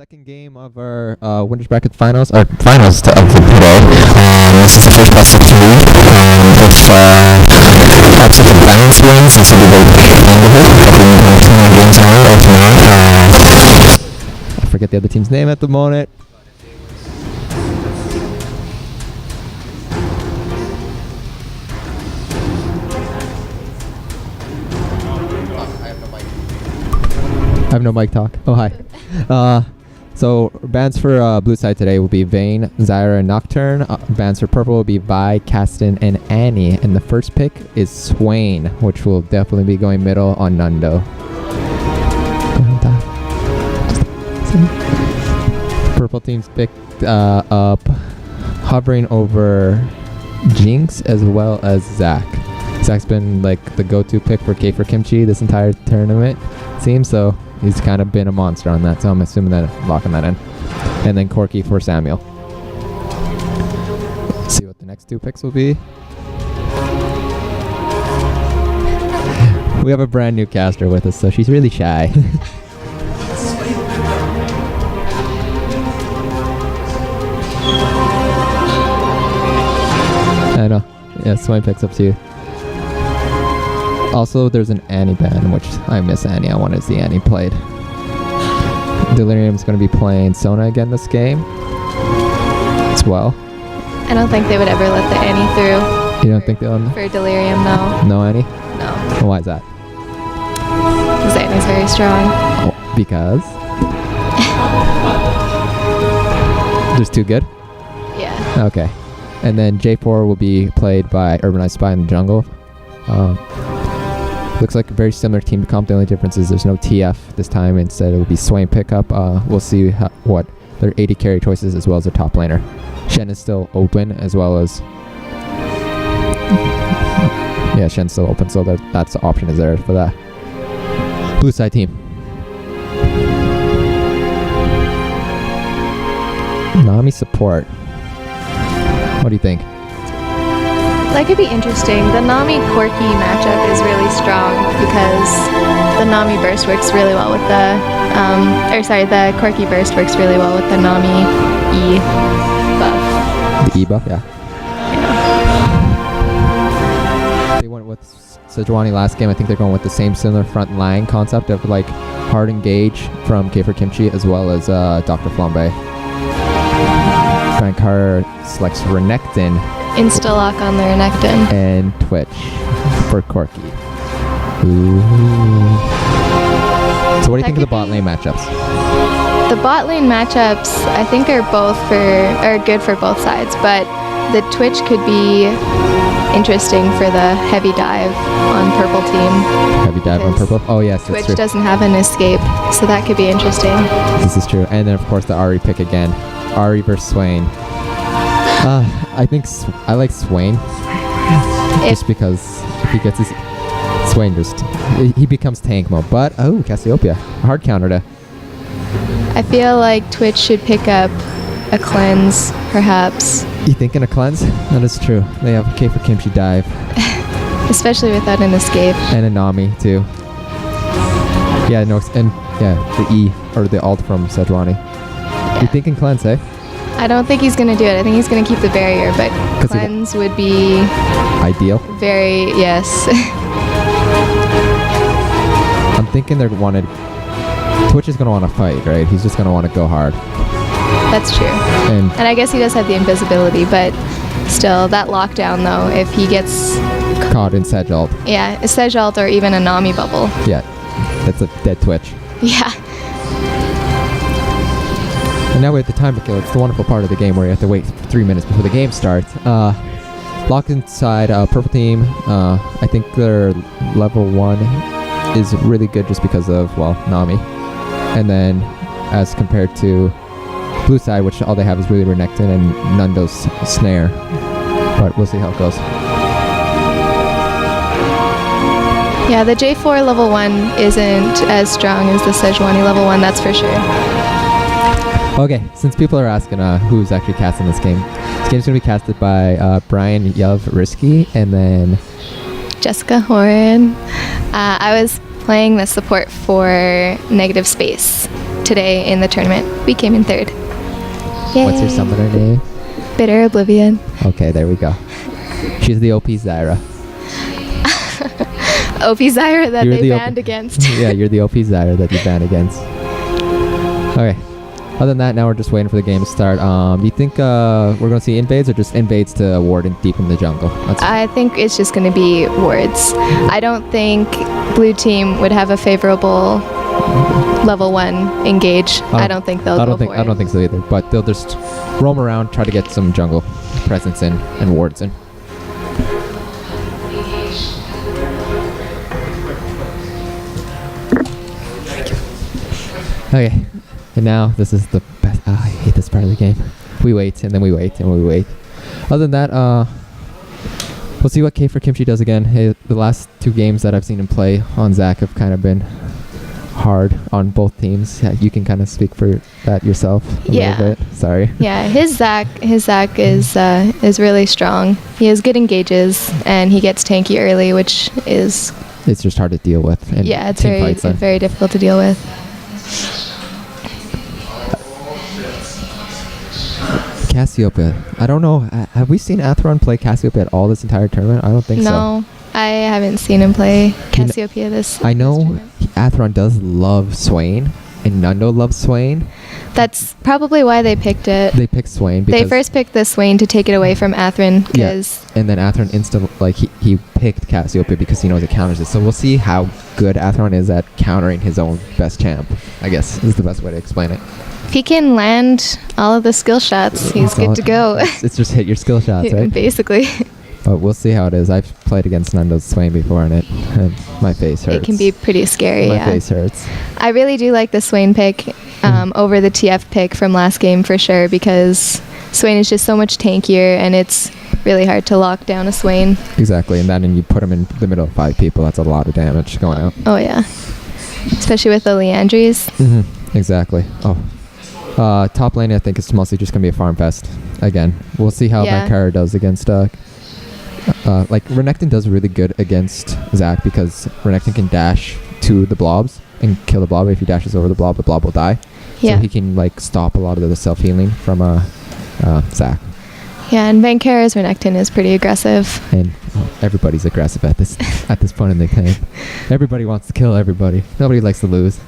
second game of our winners bracket finals, or finals of the today. This is the first best of three. If upset and balance wins, this will be the end of it. Hopefully we have 2 more games on or tomorrow. I forget the other team's name at the moment. I have no mic talk. Oh, hi. So bands for blue side today will be Vane, Zyra, and Nocturne. Bands for purple will be Vi, Caston, and Annie. And the first pick is Swain, which will definitely be going middle on Nundo. Purple team's picked up hovering over Jinx as well as Zach. Zach's been like the go-to pick for K for Kimchi this entire tournament, seems, so he's kind of been a monster on that, so I'm assuming that locking that in. And then Corky for Samuel. Let's see what the next 2 picks will be. We have a brand new caster with us, so she's really shy. I know. Yeah, Swain picks up too. Also, there's an Annie ban, which I miss Annie. I want to see Annie played. Delirium's going to be playing Sona again this game as well. I don't think they would ever let the Annie through. You don't think they'll? For Delirium, no. No Annie? No. Well, why is that? Because Annie's very strong. Oh, because? Just too good? Yeah. Okay. And then J4 will be played by Urbanized Spy in the jungle. Looks like a very similar team to comp. The only difference is there's no TF this time. Instead, it will be Swain pickup. We'll see what their 80 carry choices as well as their top laner. Shen is still open as well as... Yeah, Shen's still open, so that's the option is there for that. Blue side team. Nami support. What do you think? That could be interesting. The Nami Corki matchup is really strong because the Nami burst works really well with the, the Corki burst works really well with the Nami E buff. The E buff, yeah. They went with Sejuani last game. I think they're going with the same similar front line concept of like hard engage from K for Kimchi as well as Dr. Flambe. Frank Carr selects Renekton. Insta-lock on the Renekton. And Twitch for Corky. Ooh. So what do you think of the bot lane matchups? The bot lane matchups, I think, are good for both sides, but the Twitch could be interesting for the heavy dive on purple team. Heavy dive on purple? Oh yes, Twitch doesn't have an escape, so that could be interesting. This is true. And then of course the Ahri pick again. Ahri versus Swain. I think I like Swain just because if he gets his Swain, he becomes tank mode. But Cassiopeia, hard counter to. I feel like Twitch should pick up a cleanse, perhaps. You thinking a cleanse? That is true. They have a K for Kimchi dive, especially without an escape, and a Nami too. Yeah, no, and yeah, the E or the alt from Sejuani. Yeah. You thinking cleanse, eh? I don't think he's going to do it. I think he's going to keep the barrier, but cleanse would be... ideal? Very, yes. I'm thinking they're wanted... Twitch is going to want to fight, right? He's just going to want to go hard. That's true. And I guess he does have the invisibility, but still, that lockdown, though, if he gets... caught in Sedge ult. Yeah, a Sedge ult or even a Nami bubble. Yeah, that's a dead Twitch. Yeah. And now we have the timer kill. It's the wonderful part of the game where you have to wait 3 minutes before the game starts. Locked inside purple team. I think their level 1 is really good just because of, well, Nami. And then as compared to blue side, which all they have is really Renekton and Nundo's Snare. But we'll see how it goes. Yeah, the J4 level 1 isn't as strong as the Sejuani level 1, that's for sure. Okay, since people are asking who's actually casting this game, this game's going to be casted by Brian Yuv Risky and then Jessica Horan. I was playing the support for Negative Space today in the tournament. We came in third. Yay. What's your summoner name? Bitter Oblivion. Okay, there we go. She's the OP Zyra. OP Zyra that You're they the banned against. Yeah, you're the OP Zyra that you banned against. Okay. Other than that, now we're just waiting for the game to start. Do you think we're going to see invades or just invades to ward in deep in the jungle? I think it's just going to be wards. I don't think blue team would have a favorable level 1 engage. I don't think they'll go for it. I don't think so either. But they'll just roam around, try to get some jungle presence in and wards in. Okay. And now this is the best. I hate this part of the game. We wait and then we wait and we wait. Other than that, we'll see what K for Kimchi does again. Hey, the last 2 games that I've seen him play on Zac have kind of been hard on both teams. Yeah, you can kind of speak for that yourself a little bit. Sorry. Yeah, his Zac is really strong. He has good engages and he gets tanky early, which is it's just hard to deal with. And yeah, it's very difficult to deal with. Cassiopeia. I don't know. Have we seen Atheron play Cassiopeia at all this entire tournament? I don't think so. No, I haven't seen him play Cassiopeia this. I know tournament. Atheron does love Swain, and Nundo loves Swain. That's probably why they picked it. They picked Swain because they first picked the Swain to take it away from Atheron. And then Atheron he picked Cassiopeia because he knows it counters it. So we'll see how good Atheron is at countering his own best champ, I guess is the best way to explain it. If he can land all of the skill shots, he's good to go. It's just hit your skill shots, right? Basically. But we'll see how it is. I've played against Nundo's Swain before, and my face hurts. It can be pretty scary, My face hurts. I really do like the Swain pick over the TF pick from last game for sure, because Swain is just so much tankier, and it's really hard to lock down a Swain. Exactly, and then you put him in the middle of 5 people. That's a lot of damage going out. Oh, yeah. Especially with the Leandries. Mm-hmm. Exactly. Oh. Top lane, I think, is mostly just going to be a farm fest. Again, we'll see how Vankara does against... Renekton does really good against Zac because Renekton can dash to the blobs and kill the blob. If he dashes over the blob will die. Yeah. So he can stop a lot of the self-healing from Zac. Yeah, and Vankara's Renekton is pretty aggressive. And everybody's aggressive at this point in the game. Everybody wants to kill everybody. Nobody likes to lose.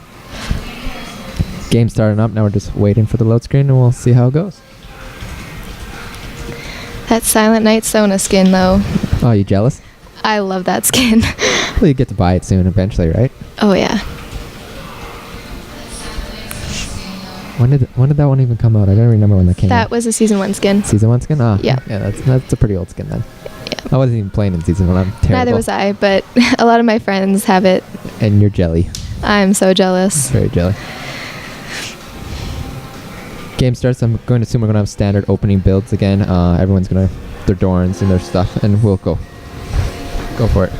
Game starting up. Now we're just waiting for the load screen, and we'll see how it goes. That Silent Night Sona skin, though. Oh, you jealous? I love that skin. Well, you get to buy it soon eventually, right? Oh, yeah. When did that one even come out? I don't remember when that came out. That was a Season 1 skin. Season 1 skin? Oh, yeah. Yeah, that's a pretty old skin then. Yeah. I wasn't even playing in Season 1. I'm terrible. Neither was I, but a lot of my friends have it. And you're jelly. I'm so jealous. Very jelly. Game starts. I'm going to assume we're going to have standard opening builds again. Everyone's going to have their Dorans and their stuff, and we'll go for it.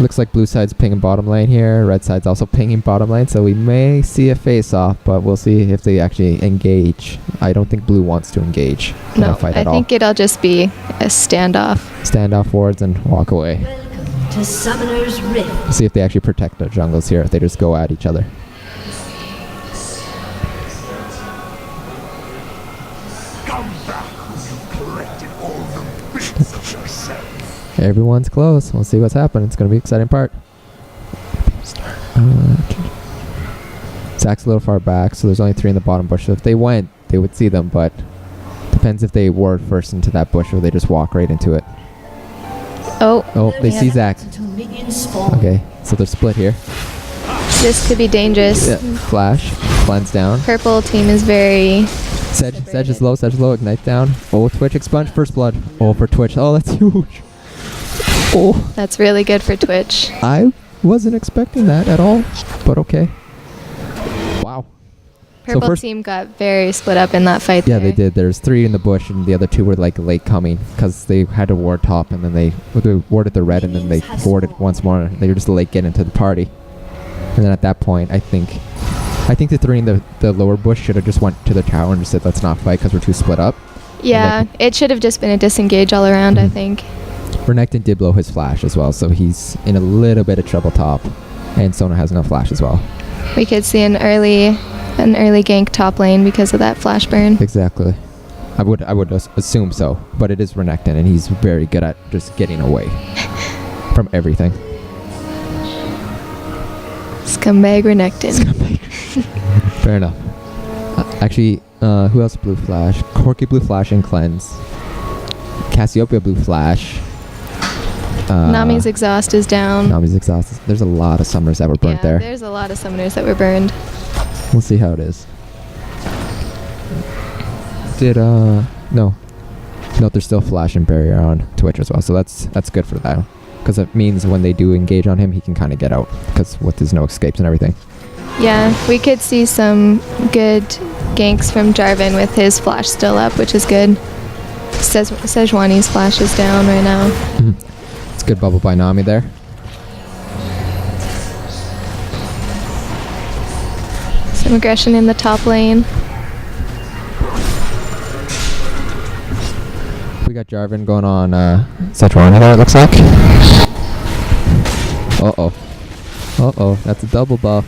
Looks like blue side's pinging bottom lane here. Red side's also pinging bottom lane, so we may see a face-off, but we'll see if they actually engage. I don't think blue wants to engage. No, I think it'll just be a standoff. Standoff wards and walk away. To Summoner's Rift. See if they actually protect their jungles here, if they just go at each other. Come back when you've collected all the bits of yourself. Everyone's close. We'll see what's happening. It's going to be an exciting part. Zac's a little far back, so there's only 3 in the bottom bush. So if they went, they would see them, but depends if they ward first into that bush or they just walk right into it. Oh, they see Zac. Okay, so they're split here. This could be dangerous. Yeah, flash, cleanse down. Purple team is very... Sedge is low, ignite down. Oh, Twitch expunge, first blood. Oh, for Twitch. Oh, that's huge. Oh. That's really good for Twitch. I wasn't expecting that at all, but okay. Wow. Purple team got very split up in that fight. Yeah, they did. There's 3 in the bush, and the other 2 were late coming because they had to ward top, and then they warded the red, and then they warded once more. They were just late getting into the party, and then at that point, I think the 3 in the lower bush should have just went to the tower and just said, "Let's not fight because we're too split up." Yeah, it should have just been a disengage all around. I think. Renekton did blow his flash as well, so he's in a little bit of trouble top. And Sona has no flash as well. We could see an early gank top lane because of that flash burn. Exactly. I would assume so, but it is Renekton, and he's very good at just getting away from everything. Scumbag Renekton. Fair enough. Actually, who else blew flash? Corki blew flash and cleanse. Cassiopeia blew flash. Nami's exhaust is down. Nami's exhaust. There's a lot of summoners that were burnt there. There's a lot of summoners that were burned. We'll see how it is. No, there's still flash and barrier on Twitch as well, so that's good for that, because it means when they do engage on him, he can kind of get out, because with his no escapes and everything. Yeah, we could see some good ganks from Jarvan with his flash still up, which is good. Sejuani's flash is down right now. It's good bubble by Nami there. Some aggression in the top lane. We got Jarvan going on Sejuani there, it looks like. Uh-oh, that's a double buff.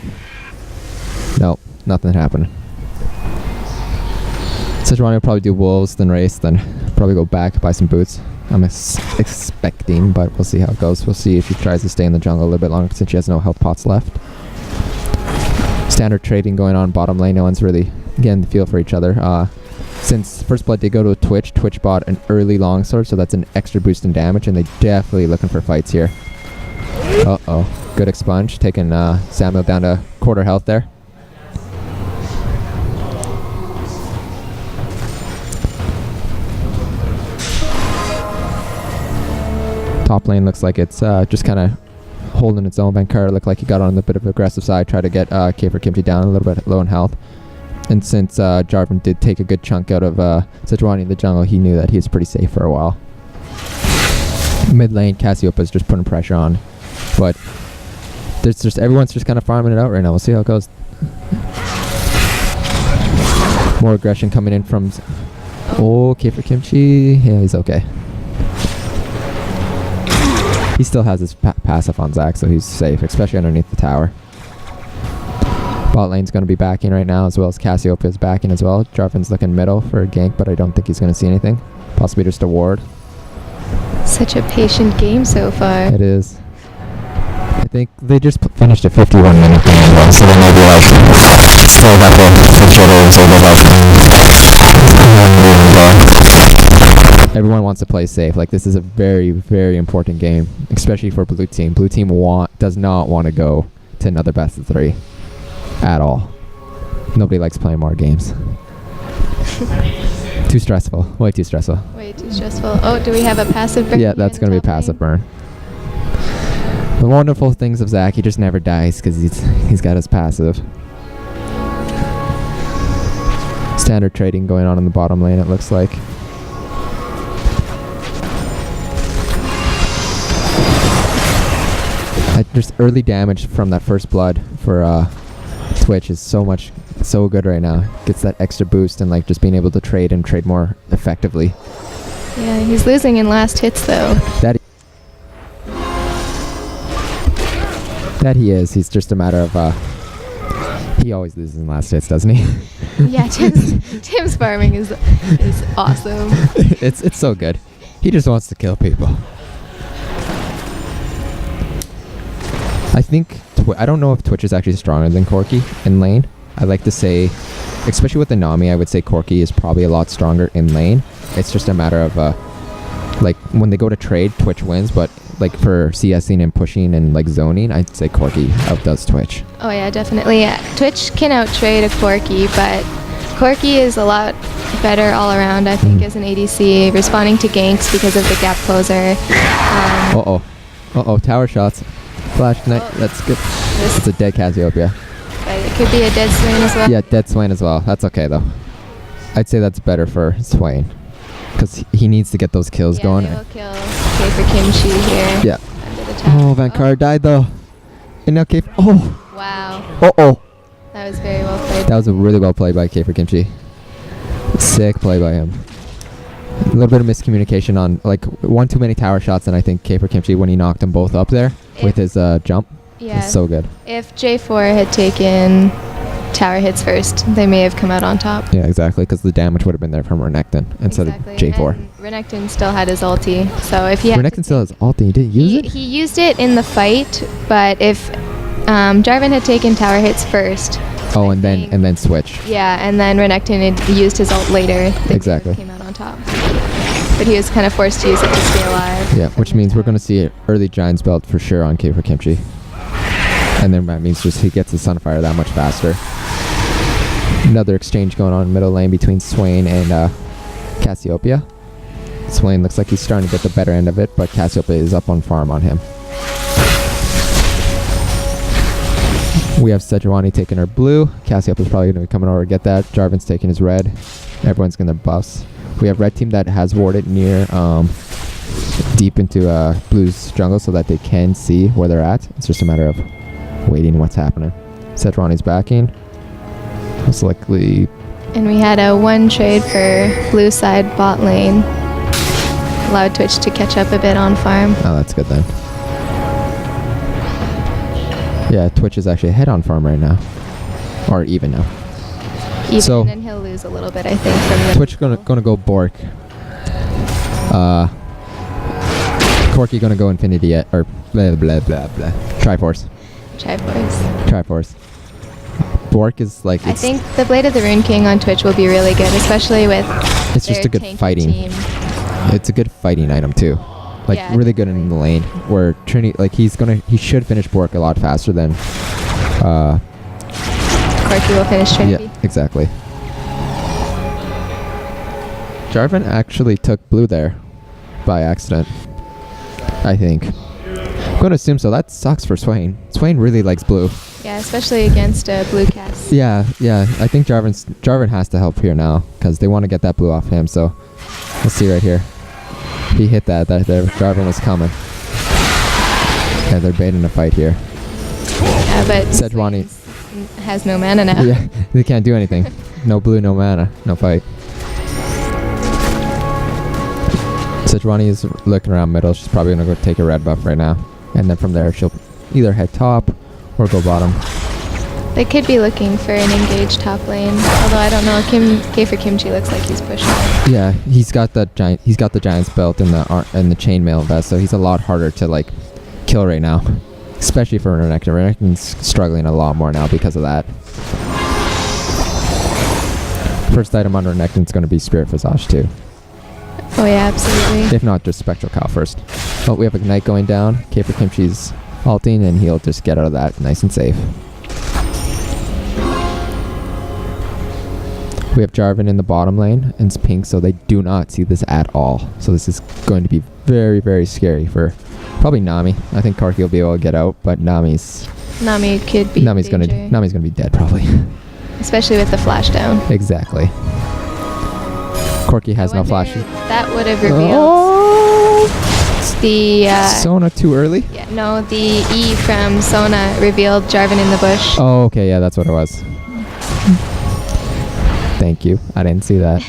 Nope, nothing happened. Sejuani will probably do wolves, then race, then probably go back, buy some boots. I'm expecting, but we'll see how it goes. We'll see if he tries to stay in the jungle a little bit longer since she has no health pots left. Standard trading going on bottom lane. No one's really getting the feel for each other. Since First Blood did go to Twitch bought an early longsword, so that's an extra boost in damage, and they definitely looking for fights here. Uh-oh. Good expunge, taking Samuel down to quarter health there. Top lane looks like it's just kind of holding its own. Vankar looked like he got on a bit of aggressive side, tried to get Kfir Kimchi down a little bit low in health. And since Jarvan did take a good chunk out of Sejuani in the jungle, he knew that he was pretty safe for a while. Mid lane, Cassiopeia's just putting pressure on, but everyone's just kind of farming it out right now. We'll see how it goes. More aggression coming in from Kfir Kimchi. Yeah, he's okay. He still has his passive on Zac, so he's safe, especially underneath the tower. Bot lane's going to be backing right now, as well as Cassiopeia's backing as well. Jarvan's looking middle for a gank, but I don't think he's going to see anything. Possibly just a ward. Such a patient game so far. It is. I think they just finished a 51-minute game as well, so they may be like, still have the jitters or everyone wants to play safe. Like, this is a very, very important game, especially for Blue Team. Blue Team does not want to go to another best of 3 at all. Nobody likes playing more games. Too stressful. Way too stressful. Way too stressful. Oh, do we have a passive burn? Yeah, that's going to be a passive burn. The wonderful things of Zac, he just never dies because he's got his passive. Standard trading going on in the bottom lane, it looks like. Just early damage from that first blood for Twitch is so good right now. Gets that extra boost and like just being able to trade more effectively. Yeah, he's losing in last hits though. That he is. He's just a matter of he always loses in last hits, doesn't he? Yeah, Tim's farming is awesome. It's so good. He just wants to kill people. I think I don't know if Twitch is actually stronger than Corki in lane. I like to say, especially with the Nami, I would say Corki is probably a lot stronger in lane. It's just a matter of like when they go to trade, Twitch wins, but like for CSing and pushing and like zoning, I'd say Corki outdoes Twitch. Oh yeah, definitely. Yeah. Twitch can outtrade a Corki, but Corki is a lot better all around, I think, as an ADC, responding to ganks because of the gap closer. Tower shots. Flash Knight, that's good. It's a dead Cassiopeia. But it could be a dead Swain as well. Yeah, dead Swain as well. That's okay though. I'd say that's better for Swain. Because he needs to get those kills going. Yeah, they will kill Kfir Kimchi here. Yeah. Under the tower. Vankar died though. And now Kfir. Oh! Wow. That was very well played. That was a really well played by Kfir Kimchi. Sick play by him. A little bit of miscommunication on like one too many tower shots, and I think K for Kimchi when he knocked them both up there with his jump. Yeah. It's so good. If J4 had taken tower hits first, they may have come out on top. Yeah, exactly, because the damage would have been there from Renekton instead of J4. And Renekton still had his ulti, so if he had Renekton still has ulti. He didn't use it? He used it in the fight, but if Jarvan had taken tower hits first. Oh, and then switch. Yeah, and then Renekton had used his ult later. They Exactly. came out on top. But he was kind of forced to use it to stay alive. Yeah, which means we're going to see early Giant's Belt for sure on K for Kimchi. And then that means just he gets the Sunfire that much faster. Another exchange going on in middle lane between Swain and Cassiopeia. Swain looks like he's starting to get the better end of it, but Cassiopeia is up on farm on him. We have Sejuani taking her blue. Cassiopeia's probably going to be coming over to get that. Jarvan's taking his red. Everyone's going to buffs. We have red team that has warded near deep into blue's jungle so that they can see where they're at. It's just a matter of waiting what's happening. Sejuani's backing. Most likely. And we had a one trade for blue side bot lane. Allowed Twitch to catch up a bit on farm. Oh, that's good then. Yeah, Twitch is actually ahead on farm right now. Or even now. Even, So- and he'll lose a little bit, I think, from the... Twitch gonna go Bork. Corki gonna go Infinity yet, or blah blah blah blah. Triforce. Triforce. Bork is like I think the Blade of the Rune King on Twitch will be really good, especially with it's just their a good tanky fighting. team. It's a good fighting item too. Like Yeah. really good in the lane. Where Trini like he should finish Bork a lot faster than Corki will finish Trinity. yeah, exactly. Jarvan actually took blue there by accident. I think. I'm gonna assume so. That sucks for Swain. Swain really likes blue. Yeah, especially against a blue cast. Yeah. I think Jarvan has to help here now because they want to get that blue off him. So let's see right here. He hit that. Jarvan was coming. Yeah, they're baiting a fight here. Yeah, but Sejuani has no mana now. Yeah, they can't do anything. No blue, no mana, no fight. Sejuani is looking around middle. She's probably gonna go take a red buff right now, and then from there she'll either head top or go bottom. They could be looking for an engaged top lane, although I don't know. K for Kimchi looks like he's pushing. Yeah, he's got the Giant's Belt and the chainmail vest, so he's a lot harder to like kill right now, especially for Renekton. Renekton's struggling a lot more now because of that. First item on Renekton's going to be Spirit Visage too. Oh yeah, absolutely. If not, just Spectral Cow first. Oh, we have Ignite going down. K for Kimchi's ulting, and he'll just get out of that nice and safe. We have Jarvan in the bottom lane, and it's pink, so they do not see this at all. So this is going to be very, very scary for probably Nami. I think Karki will be able to get out, but Nami could be Nami's gonna be dead probably. especially with the flash down. Exactly. Corki has no flash. That would have revealed Oh! the Sona too early? yeah, no, the E from Sona revealed Jarvan in the bush. Oh, okay, yeah, that's what it was. Thank you. I didn't see that.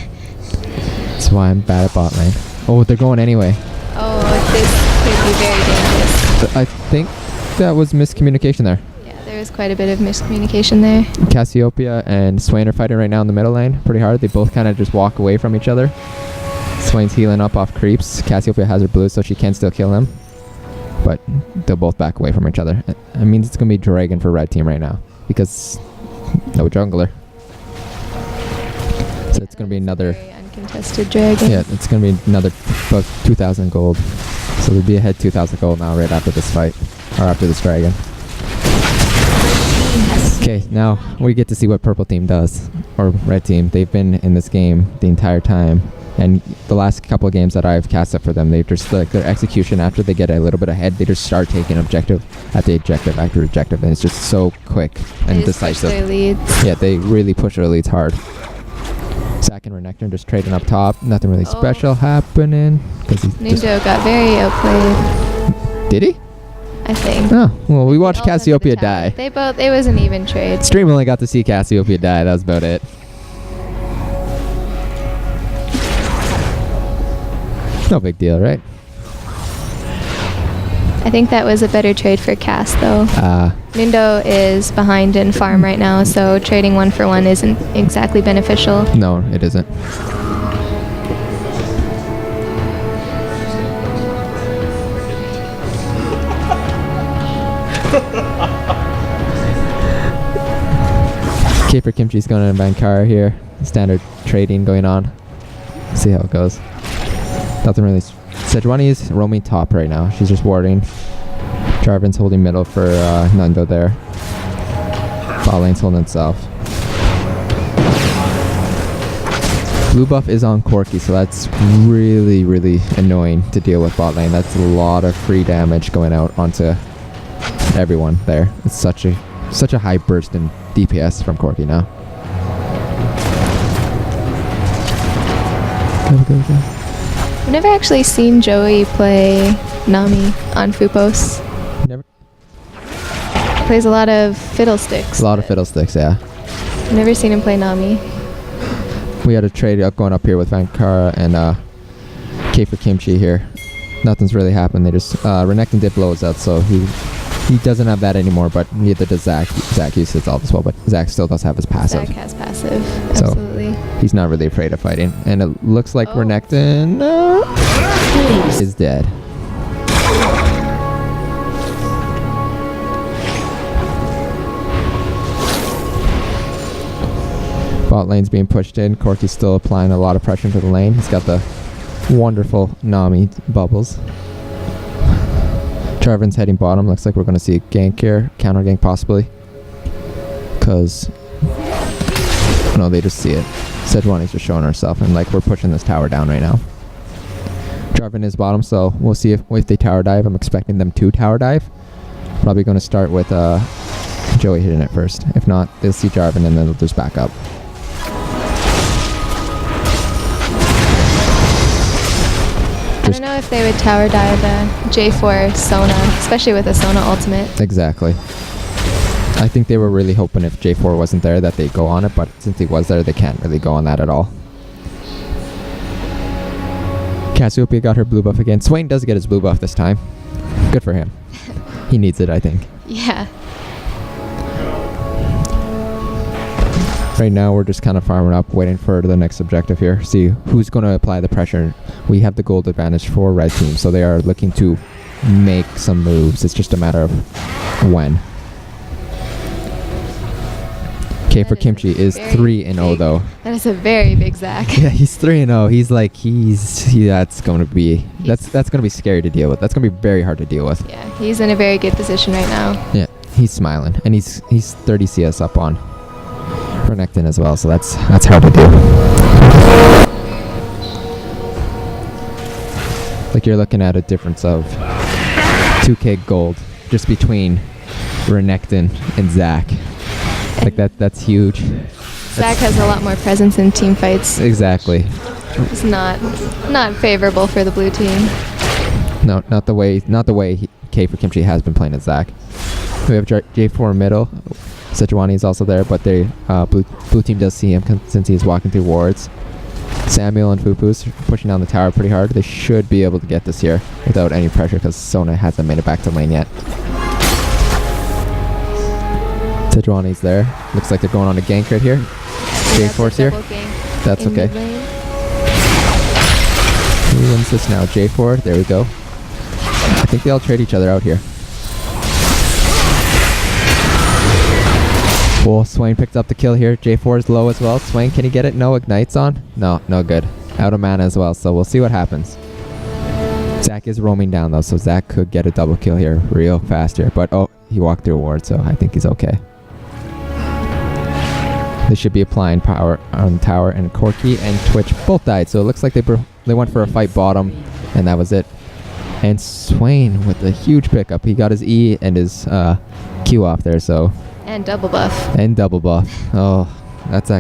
That's why I'm bad at bot lane. Oh, they're going anyway. Oh, this could be very dangerous. I think that was miscommunication there. Yeah, there was quite a bit of miscommunication there. Cassiopeia and Swain are fighting right now in the middle lane pretty hard. They both kind of just walk away from each other. Swain's healing up off creeps. Cassiopeia has her blue, so she can still kill him. But they'll both back away from each other. It means it's going to be Dragon for red team right now because no jungler. So it's going to be another... Very uncontested dragon. Yeah, it's going to be another about 2,000 gold. So they'll be ahead 2,000 gold now right after this fight. Or after this dragon. Okay, now we get to see what purple team does. Or red team. They've been in this game the entire time. And the last couple of games that I've cast up for them, they just like their execution after they get a little bit ahead, they just start taking objective after objective after objective. And it's just so quick and They just push decisive. their leads. Yeah, they really push their leads hard. Zack and Renekton just trading up top. Nothing really special happening. Ninja got very outplayed, Did he? I think. Oh, well, we watched Ultimate Cassiopeia tower. die. It was an even trade. Stream only got to see Cassiopeia die. That was about it. No big deal, right? I think that was a better trade for Cass, though. Nindo is behind in farm right now, so trading 1-for-1 isn't exactly beneficial. No, it isn't. Keeper Kimchi's going to Bankara here. Standard trading going on. See how it goes. Nothing really. Sejuani is roaming top right now. She's just warding. Jarvan's holding middle for Nando there. Bot lane's holding itself. Blue buff is on Corki, so that's really, really annoying to deal with bot lane. That's a lot of free damage going out onto everyone there. It's such a high burst in DPS from Corki now. Go. I've never actually seen Joey play Nami on Fupos. Never. Plays a lot of fiddlesticks. A lot of fiddlesticks, yeah. I've never seen him play Nami. We had a trade up going up here with Vankara and K for Kimchi here. Nothing's really happened. They just Renekton did blow us out, so he doesn't have that anymore, but neither does Zach. Zach uses it all as well, but Zach still does have his passive. Zach has passive, So absolutely. he's not really afraid of fighting. And it looks like Renekton is dead. Bot lane's being pushed in. Corki's still applying a lot of pressure into the lane. He's got the wonderful Nami bubbles. Jarvan's heading bottom. Looks like we're going to see a gank here. Counter gank possibly. Because... no, they just see it. Sejuani's just showing herself. And like we're pushing this tower down right now. Jarvan is bottom, so we'll see if they tower dive. I'm expecting them to tower dive. Probably going to start with Joey hitting it first. If not, they'll see Jarvan and then they'll just back up. I don't know if they would tower dive a J4 Sona, especially with a Sona ultimate. Exactly. I think they were really hoping if J4 wasn't there that they'd go on it, but since he was there, they can't really go on that at all. Cassiopeia got her blue buff again. Swain does get his blue buff this time. Good for him. He needs it, I think. Yeah. Right now, we're just kind of farming up, waiting for the next objective here. See who's going to apply the pressure. We have the gold advantage for red team, so they are looking to make some moves. It's just a matter of when. K for Kimchi is 3-0 though. That is a very big Zach. Yeah, he's 3-0. He's like that's going to be that's going to be scary to deal with. That's going to be very hard to deal with. Yeah, he's in a very good position right now. Yeah, he's smiling, and he's 30 CS up on Renekton as well, so that's hard to do. Like you're looking at a difference of 2k gold just between Renekton and Zach. Like that's huge. Zach has a lot more presence in team fights. Exactly. It's not favorable for the blue team. No, not the way K for Kimchi has been playing as Zach. We have J4 middle. Sejuani is also there, but they blue team does see him since he's walking through wards. Samuel and Fupu's pushing down the tower pretty hard. They should be able to get this here without any pressure because Sona hasn't made it back to lane yet. Sejuani's there. Looks like they're going on a gank right here. J4's here. That's okay. Who wins this now? J4. There we go. I think they all trade each other out here. Cool. Swain picked up the kill here. J4 is low as well. Swain, can he get it? No ignites on? No good. Out of mana as well, so we'll see what happens. Zach is roaming down though, so Zach could get a double kill here real fast here. But oh, he walked through a ward, so I think he's okay. They should be applying power on the tower, and Corki and Twitch both died, so it looks like they went for a fight bottom, and that was it. And Swain with a huge pickup. He got his E and his Q off there, so... And double buff. And double buff. Oh, that's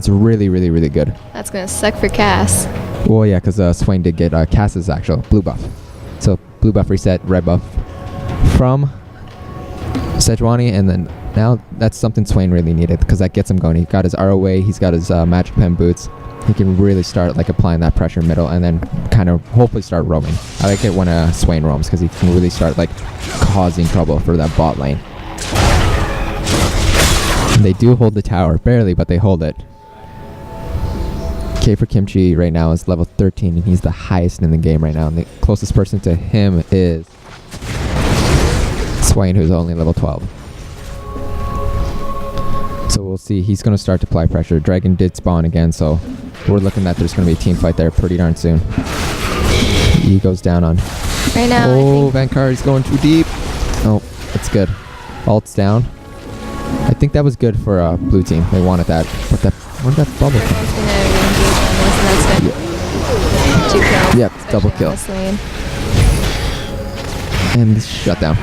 really, really, really good. That's going to suck for Cass. Well, yeah, because Swain did get Cass's actual blue buff. So, blue buff reset, red buff from Sejuani, and then now that's something Swain really needed because that gets him going. He got his ROA, he's got his Magic Pen boots. he can really start like applying that pressure middle and then kind of hopefully start roaming. I like it when Swain roams because he can really start like causing trouble for that bot lane. And they do hold the tower, barely, but they hold it. K for Kimchi right now is level 13 and he's the highest in the game right now. And the closest person to him is Swain, who's only level 12. So we'll see. He's going to start to apply pressure. Dragon did spawn again, so we're looking that there's going to be a team fight there pretty darn soon. He goes down on. Right now, Oh, Vankari's going too deep. Oh, that's good. Ult's down. I think that was good for blue team. They wanted that. But where'd that bubble come? He's gonna re-engage on this, and that's gonna 2 kills. Yep, especially double on kill. this lane. And shut down.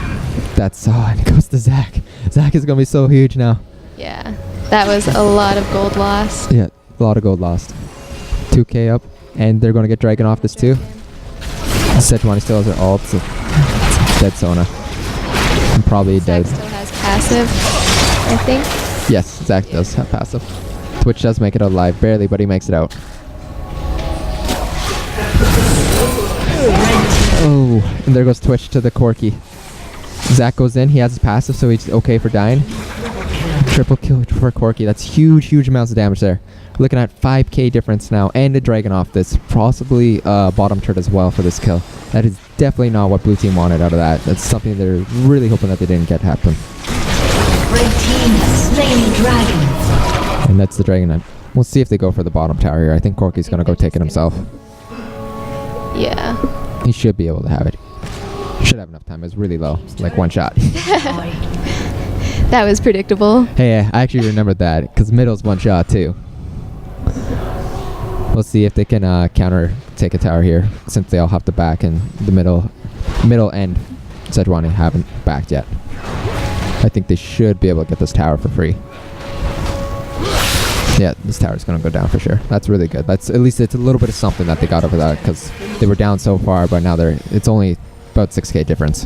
That's and it goes to Zach. Zach is going to be so huge now. Yeah, that was a lot of gold lost. Yeah, a lot of gold lost. 2k up, and they're going to get Dragon off this too. Sejuani still has her ult, so dead Sona. And probably Zach dead. still has passive, I think. Yes, Zach does have passive. Twitch does make it out alive, barely, but he makes it out. Oh, and there goes Twitch to the Corki. Zach goes in, he has his passive, so he's okay for dying. Triple kill for Corki. That's huge amounts of damage there. Looking at 5k difference now, and a Dragon off this. Possibly bottom turret as well for this kill. That is definitely not what blue team wanted out of that. That's something they're really hoping that they didn't get happen. Red team has slain the dragon. And that's the Dragon. We'll see if they go for the bottom tower here. I think Corki's going to go take it himself. Yeah. He should be able to have it. Should have enough time. It was really low. Like one shot. That was predictable. Hey, I actually remembered that because middle's one shot too. We'll see if they can counter take a tower here since they all have to back and the middle and Sejuani haven't backed yet. I think they should be able to get this tower for free. Yeah, this tower's going to go down for sure. That's really good. That's at least it's a little bit of something that they got over that because they were down so far, but now it's only about 6k difference.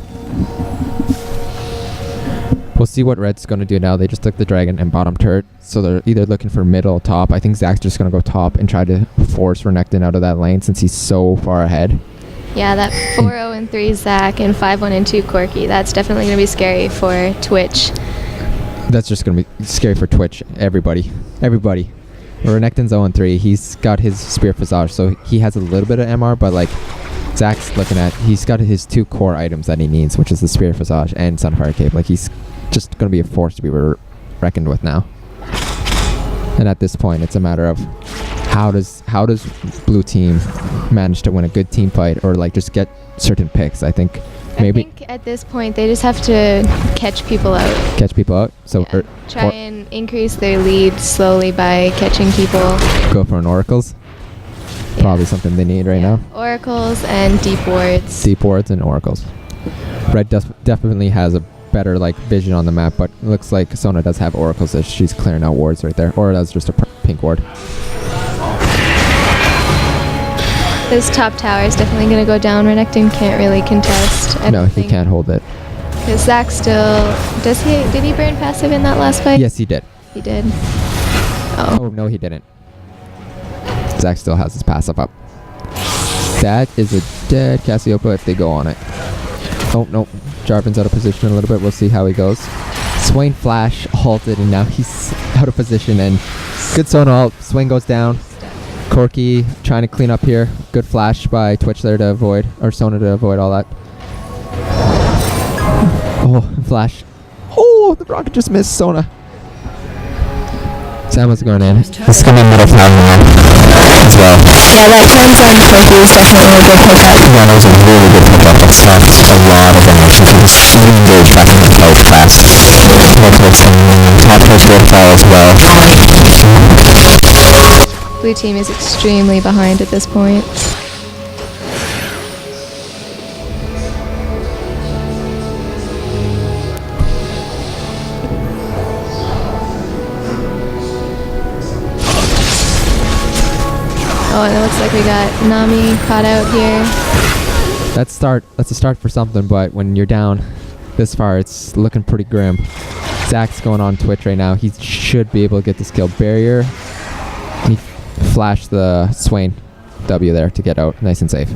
We'll see what Red's going to do now. They just took the Dragon and bottom turret, so they're either looking for middle or top. I think Zach's just going to go top and try to force Renekton out of that lane since he's so far ahead. Yeah, that 4-0 and 3 Zach and 5-1 and 2 Corki. That's definitely going to be scary for Twitch. That's just going to be scary for Twitch. Everybody. Renekton's 0 and 3. He's got his Spear Visage, so he has a little bit of MR, but like Zach's looking at, he's got his 2 core items that he needs, which is the Spear Visage and Sunfire Cape. Like he's just going to be a force to be reckoned with now. And at this point, it's a matter of how does blue team manage to win a good team fight or like just get certain picks. I think maybe I think at this point they just have to catch people out. So Yeah. Try and increase their lead slowly by catching people. go for an oracles. Yeah. Probably something they need right now. Oracles and deep wards. Deep wards and oracles. Red definitely has a better like vision on the map, but it looks like Sona does have oracles as she's clearing out wards right there, or that's just a pink ward. This top tower is definitely going to go down. Renekton can't really contest. No, he can't hold it. Because Zach still... Did he burn passive in that last fight? Yes, he did. He did. Oh. Oh, no, he didn't. Zach still has his passive up. That is a dead Cassiopeia if they go on it. Oh, no. Jarvan's out of position a little bit. We'll see how he goes. Swain flash halted, and now he's out of position. And good Sona ult. Swain goes down. Corki trying to clean up here. Good flash by Twitch there to avoid, or Sona to avoid all that. Oh, flash. Oh, the rocket just missed Sona. Samuel's going in. This is going to be middle tower now as well. Yeah, that cleanse on Corki is definitely a good pickup. Yeah, that was a really good pickup. That stopped a lot of damage. He was engaged back in the fight fast. Top push will fall as well. Blue team is extremely behind at this point. Oh, and it looks like we got Nami caught out here. That's a start for something, but when you're down this far, it's looking pretty grim. Zach's going on Twitch right now. He should be able to get this kill. Barrier. flash the Swain W there to get out nice and safe.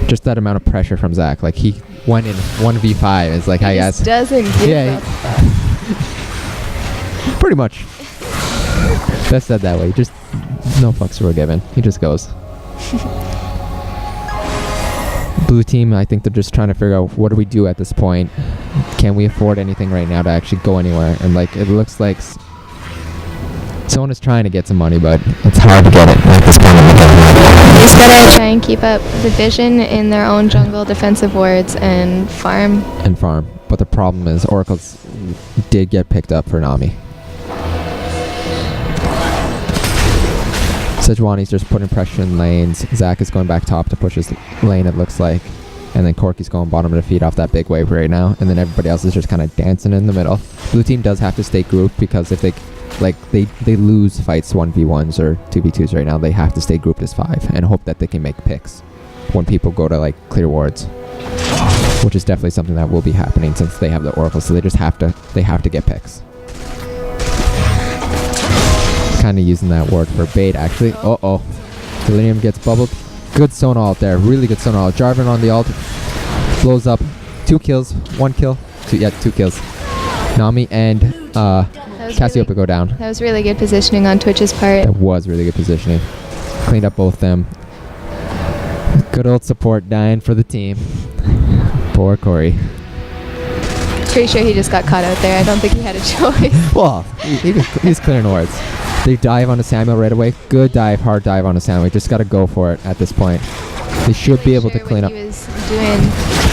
Just that amount of pressure from Zach. Like, he went in 1v5. It's like, hi guys. He just doesn't give up. Pretty much. Best said that way. Just no fucks were given. He just goes. Blue team, I think they're just trying to figure out what do we do at this point. Can we afford anything right now to actually go anywhere? And like, it looks like someone is trying to get some money, but it's hard to get it at this point. They just gotta try and keep up the vision in their own jungle defensive wards and farm. But the problem is Oracles did get picked up for Nami. Sejuani's just putting pressure in lanes. Zach is going back top to push his lane, it looks like. And then Corky's going bottom to feed off that big wave right now. And then everybody else is just kind of dancing in the middle. Blue team does have to stay grouped because if they lose fights 1v1s or 2v2s right now, they have to stay grouped as 5 and hope that they can make picks when people go to like clear wards. Which is definitely something that will be happening since they have the Oracle, so they just have to get picks. Kind of using that word for bait, actually. Delirium gets bubbled. Good Sona ult there. Really good Sona ult. Jarvan on the ult. Blows up. 2 kills. 1 kill. 2 kills. Nami and Cassiopeia go down. That was really good positioning on Twitch's part. That was really good positioning. Cleaned up both them. Good old support dying for the team. Poor Corey. Pretty sure he just got caught out there. I don't think he had a choice. Well, he's clearing wards. They dive onto Samuel right away. Good dive, hard dive onto Samuel. Just got to go for it at this point. They should be able to clean up. He was doing.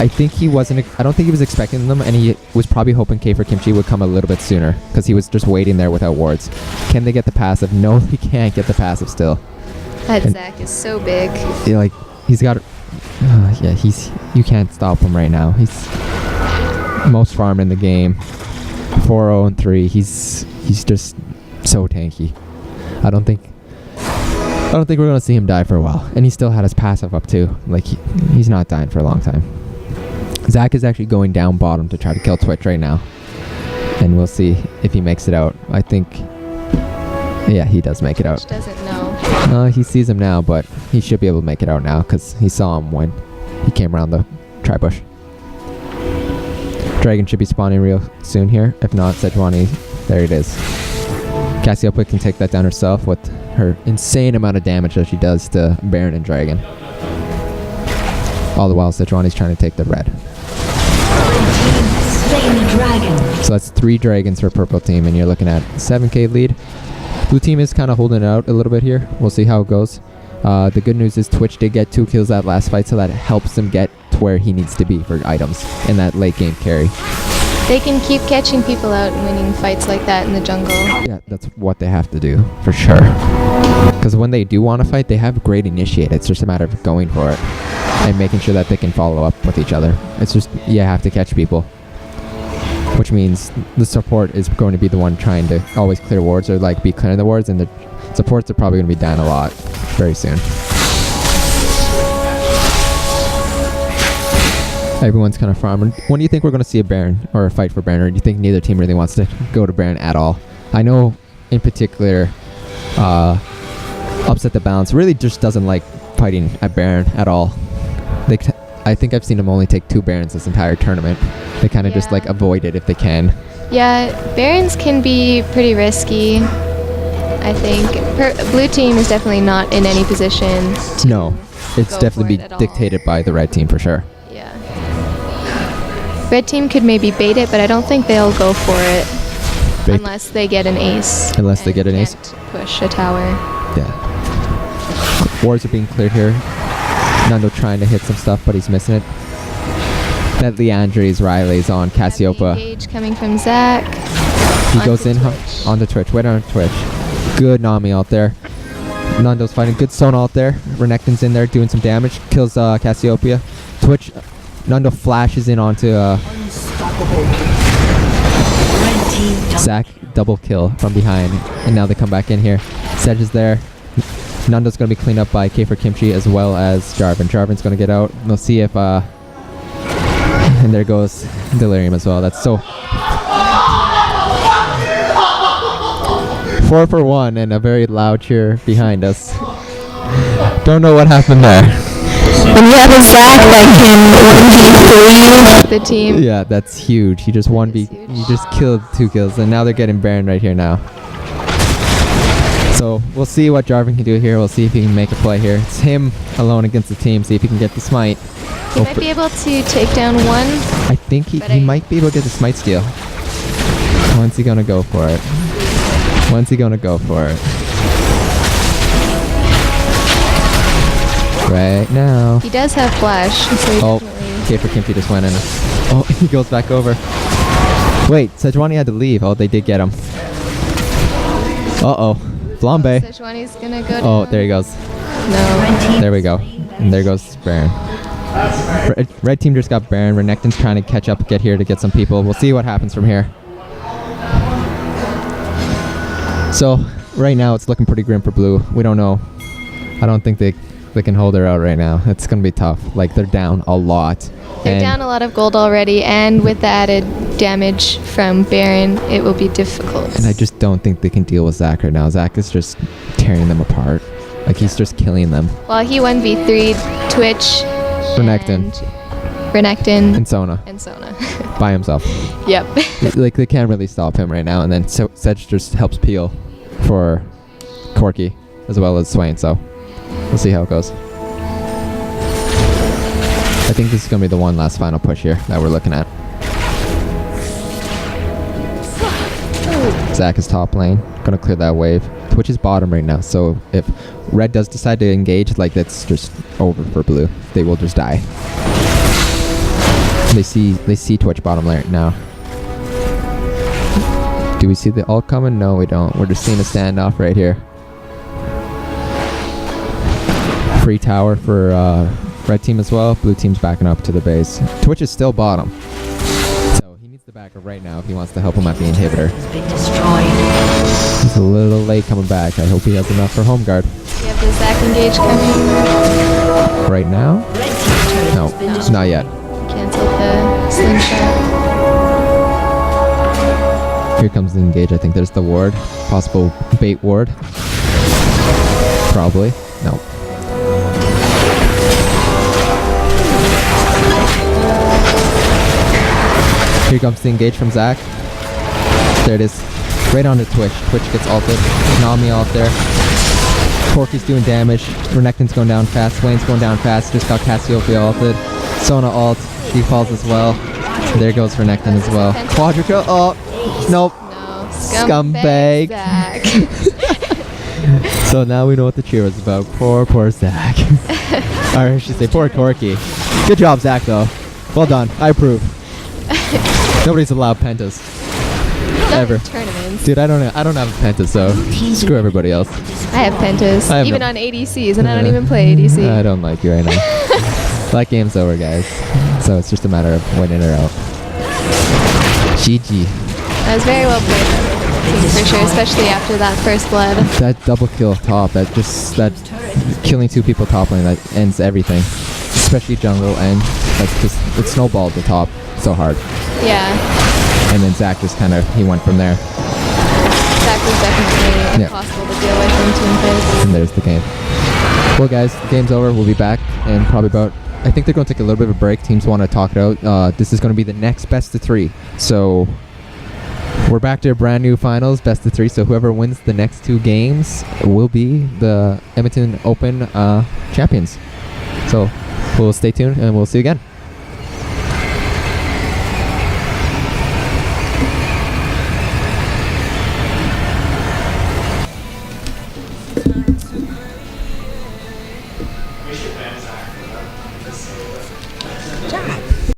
I think he wasn't. I don't think he was expecting them, and he was probably hoping K for Kimchi would come a little bit sooner because he was just waiting there without wards. Can they get the passive? No, he can't get the passive still. That Zach is so big. Yeah, like he's got. You can't stop him right now. He's most farm in the game. 4-0-3. He's just so tanky. I don't think we're gonna see him die for a while. And he still had his passive up too. Like he's not dying for a long time. Zach is actually going down bottom to try to kill Twitch right now. And we'll see if he makes it out. I think he does make it out. Twitch doesn't know. He sees him now, but he should be able to make it out now because he saw him when he came around the tri-bush. Dragon should be spawning real soon here. If not, Sejuani, there it is. Cassiopeia can take that down herself with her insane amount of damage that she does to Baron and Dragon. All the while, Sejuani's trying to take the red. Slain the dragon. So that's 3 dragons for purple team, and you're looking at 7k lead. Blue team is kind of holding it out a little bit here. We'll see how it goes. The good news is Twitch did get 2 kills that last fight, so that helps him get to where he needs to be for items in that late game carry. They can keep catching people out and winning fights like that in the jungle. Yeah, that's what they have to do, for sure. Because when they do want to fight, they have great initiate. It's just a matter of going for it and making sure that they can follow up with each other. It's just, you have to catch people. Which means the support is going to be the one trying to always clear wards or like be clearing the wards, and the supports are probably going to be down a lot very soon. Everyone's kind of farming. When do you think we're going to see a Baron or a fight for Baron, or do you think neither team really wants to go to Baron at all? I know in particular Upset the Balance really just doesn't like fighting at Baron at all. I think I've seen him only take 2 Barons this entire tournament. They kind of just like avoid it if they can. Yeah, Barons can be pretty risky, I think. Blue team is definitely not in any position to No, it's go definitely for it be at dictated by the red team for sure. Yeah. Red team could maybe bait it, but I don't think they'll go for it unless they get an ace. Unless they get an ace? Push a tower. Yeah. Wards are being cleared here. Nando trying to hit some stuff, but he's missing it. That Leandri's Riley's on Cassiopeia. Engage coming from Zach. He goes in onto Twitch. Wait on Twitch. Good Nami out there. Nando's fighting. Good Sona out there. Renekton's in there doing some damage. Kills Cassiopeia. Twitch. Nando flashes in onto Zach. Double kill from behind. And now they come back in here. Sedge is there. Nando's going to be cleaned up by K for Kimchi as well as Jarvan. Jarvan's going to get out. We'll see if... and there goes Delirium as well. That's so... 4 for 1 and a very loud cheer behind us. Don't know what happened there. When you have a Zach that can 1v3 the team. Yeah, that's huge. He just he just killed 2 kills, and now they're getting Baron right here now. So we'll see what Jarvan can do here. We'll see if he can make a play here. It's him alone against the team. See if he can get the smite. He might be able to take down one. I think he might be able to get the smite steal. When's he gonna go for it? When's he gonna go for it? Right now. He does have flash. So K for Kimpy just went in. Oh, he goes back over. Wait, Sejuani had to leave. Oh, they did get him. Uh-oh. Flambe. Sejuani's gonna go down. Oh, there he goes. No. There we go. And there goes Baron. Red team just got Baron. Renekton's trying to catch up, get here to get some people. We'll see what happens from here. So, right now it's looking pretty grim for blue. We don't know. I don't think they can hold her out right now. It's going to be tough. Like, they're down a lot. They're down a lot of gold already, and with the added damage from Baron, it will be difficult. And I just don't think they can deal with Zach right now. Zach is just tearing them apart. Like, he's just killing them. Well, he 1v3'd Twitch, Renekton, and Sona. By himself. Yep. Like, they can't really stop him right now. And then Sedge just helps peel for Corki as well as Swain. So, we'll see how it goes. I think this is going to be the one last final push here that we're looking at. Zach is top lane. Going to clear that wave. Twitch is bottom right now. So if red does decide to engage, like, that's just over for blue. They will just die. They see Twitch bottom lane now. Do we see the ult coming? No, we don't. We're just seeing a standoff right here. Free tower for red team as well. Blue team's backing up to the base. Twitch is still bottom. So he needs the backer right now if he wants to help him at the inhibitor. He's a little late coming back. I hope he has enough for home guard. You have the Zach engage coming. Right now? No, not yet. Cancelled the slingshot. Here comes the engage. I think there's the ward. Possible bait ward. Probably. No. Here comes the engage from Zach. There it is. Right onto Twitch. Twitch gets ulted. Nami out there. Corki's doing damage. Renekton's going down fast. Swain's going down fast. Just got Cassiopeia ulted. Sona ult. She falls as well. There goes Renekton as well. Quadra. Oh, nope. No. Scumbag. Zach. So now we know what the cheer was about. Poor Zach. Or I should say poor Corki. Good job, Zach, though. Well done. I approve. Nobody's allowed pentas. Ever. Tournaments. Dude, I don't have a penta, so screw everybody else. I have pentas, I have even no- on ADCs, and I don't even play ADC. I don't like you right now. That game's over, guys. So it's just a matter of winning or out. GG. That was very well played, for sure, especially after that first blood. That double kill top, that killing 2 people top lane, that ends everything. Especially jungle, and it snowballed the top so hard. Yeah. And then Zach just he went from there. Zach was definitely impossible to deal with in team phase. And there's the game. Well, guys, the game's over. We'll be back in probably about... I think they're going to take a little bit of a break. Teams want to talk it out. This is going to be the next best of 3. So we're back to a brand new finals, best of 3. So whoever wins the next 2 games will be the Edmonton Open champions. So we'll stay tuned and we'll see you again.